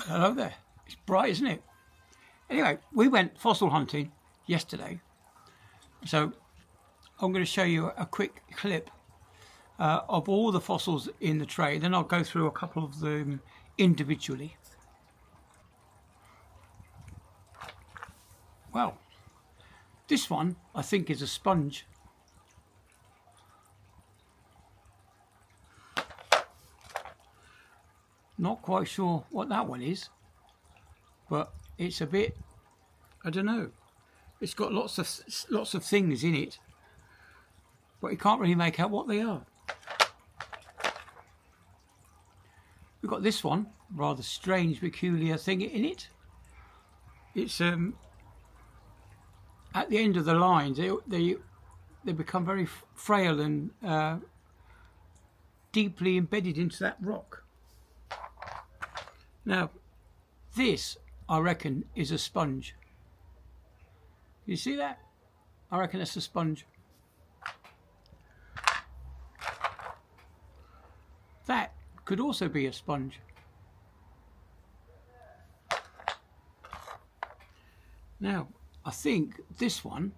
Hello there. It's bright, isn't it? Anyway, we went fossil hunting yesterday, so I'm going to show you a quick clip of all the fossils in the tray. Then I'll go through a couple of them individually. Well, this one I think is a sponge. Not quite sure what that one is, but it's a bit, I don't know. It's got lots of things in it, but you can't really make out what they are. We've got this one, rather strange, peculiar thing in it. It's at the end of the lines, they become very frail and deeply embedded into that rock. Now, this, I reckon, is a sponge. You see that? I reckon that's a sponge. That could also be a sponge. Now, I think this one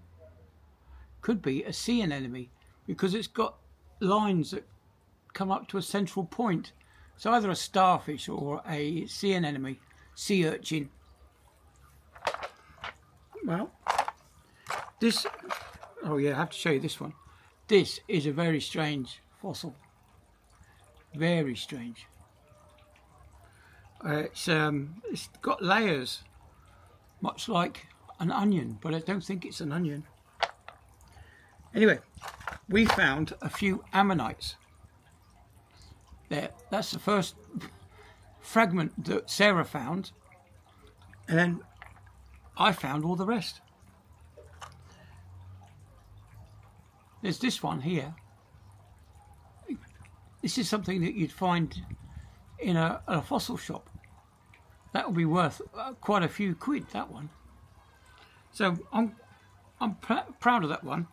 could be a sea anemone because it's got lines that come up to a central point. So either a starfish or a sea anemone, sea urchin. Well, this, oh yeah, I have to show you this one. This is a very strange fossil. Very strange. It's got layers, much like an onion, but I don't think it's an onion. Anyway, we found a few ammonites. There, that's the first fragment that Sarah found, and then I found all the rest. There's this one here. This is something that you'd find in a fossil shop. That would be worth quite a few quid, that one. So I'm proud of that one.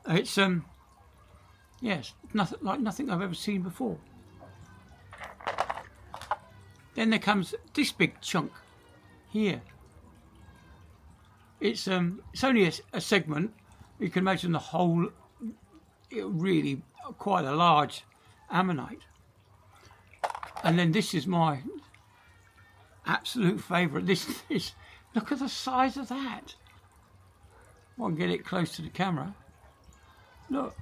It's yes, nothing I've ever seen before. Then there comes this big chunk here. It's only a segment. You can imagine the whole, really quite a large ammonite. And then this is my absolute favourite. This is, look at the size of that. I can get it close to the camera. Look,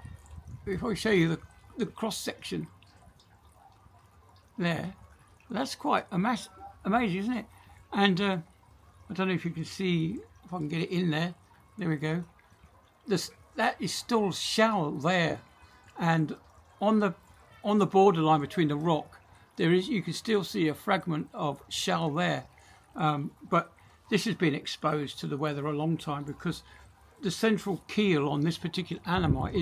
if I show you the cross section there. That's quite amazing, isn't it? And I don't know if you can see, if I can get it in there. There we go. That is still shell there, and on the borderline between the rock, you can still see a fragment of shell there. But this has been exposed to the weather a long time because the central keel on this particular ammonite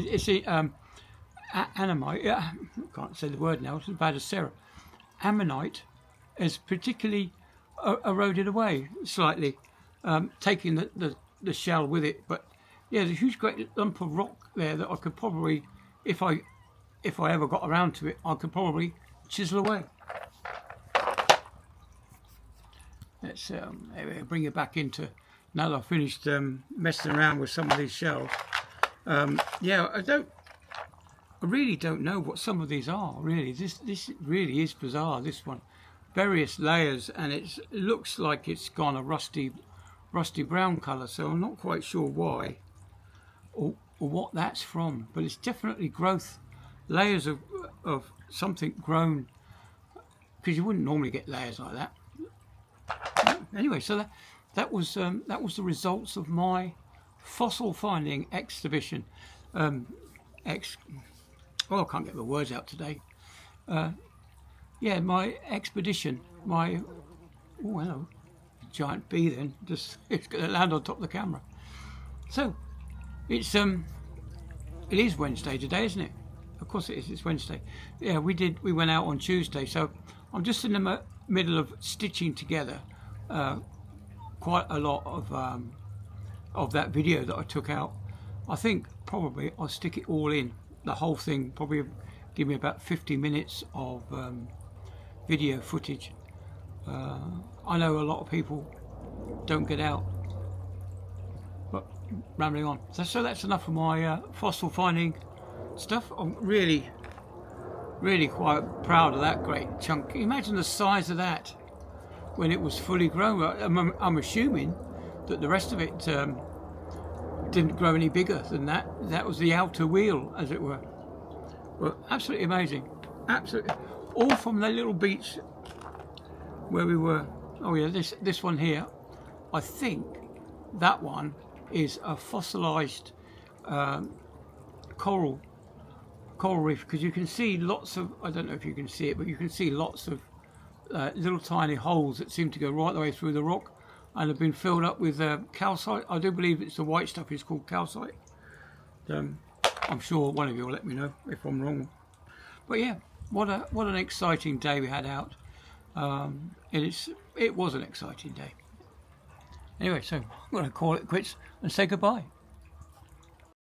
ammonite. I can't say the word now. It's as bad as Sarah. Ammonite is particularly eroded away slightly, taking the shell with it. But yeah, there's a huge great lump of rock there that I could probably, if I ever got around to it, I could probably chisel away. Let's bring it back into, now that I've finished messing around with some of these shells. Yeah, I really don't know what some of these are, really. This really is bizarre, this one. Various layers, and it looks like it's gone a rusty brown colour, so I'm not quite sure why or what that's from. But it's definitely growth, layers of something grown, because you wouldn't normally get layers like that. Anyway, so that was the results of my fossil finding exhibition. Oh, I can't get the words out today. Yeah, my expedition. Oh, hello, giant bee. Then it's going to land on top of the camera. So it is Wednesday today, isn't it? Of course it is. It's Wednesday. Yeah, we went out on Tuesday. So I'm just in the middle of stitching together quite a lot of that video that I took out. I think probably I'll stick it all in. The whole thing probably give me about 50 minutes of video footage. I know a lot of people don't get out. But rambling on. So that's enough of my fossil finding stuff. I'm really quite proud of that great chunk. Imagine the size of that when it was fully grown. I'm assuming that the rest of it didn't grow any bigger than that. That was the outer wheel, as it were. Well, absolutely amazing. Absolutely. All from the little beach where we were. Oh yeah, this one here. I think that one is a fossilized coral reef, because you can see lots of, I don't know if you can see it, but you can see lots of little tiny holes that seem to go right the way through the rock and have been filled up with calcite. I do believe it's the white stuff is called calcite. I'm sure one of you will let me know if I'm wrong. But yeah, what an exciting day we had out. It was an exciting day. Anyway, so I'm going to call it quits and say goodbye.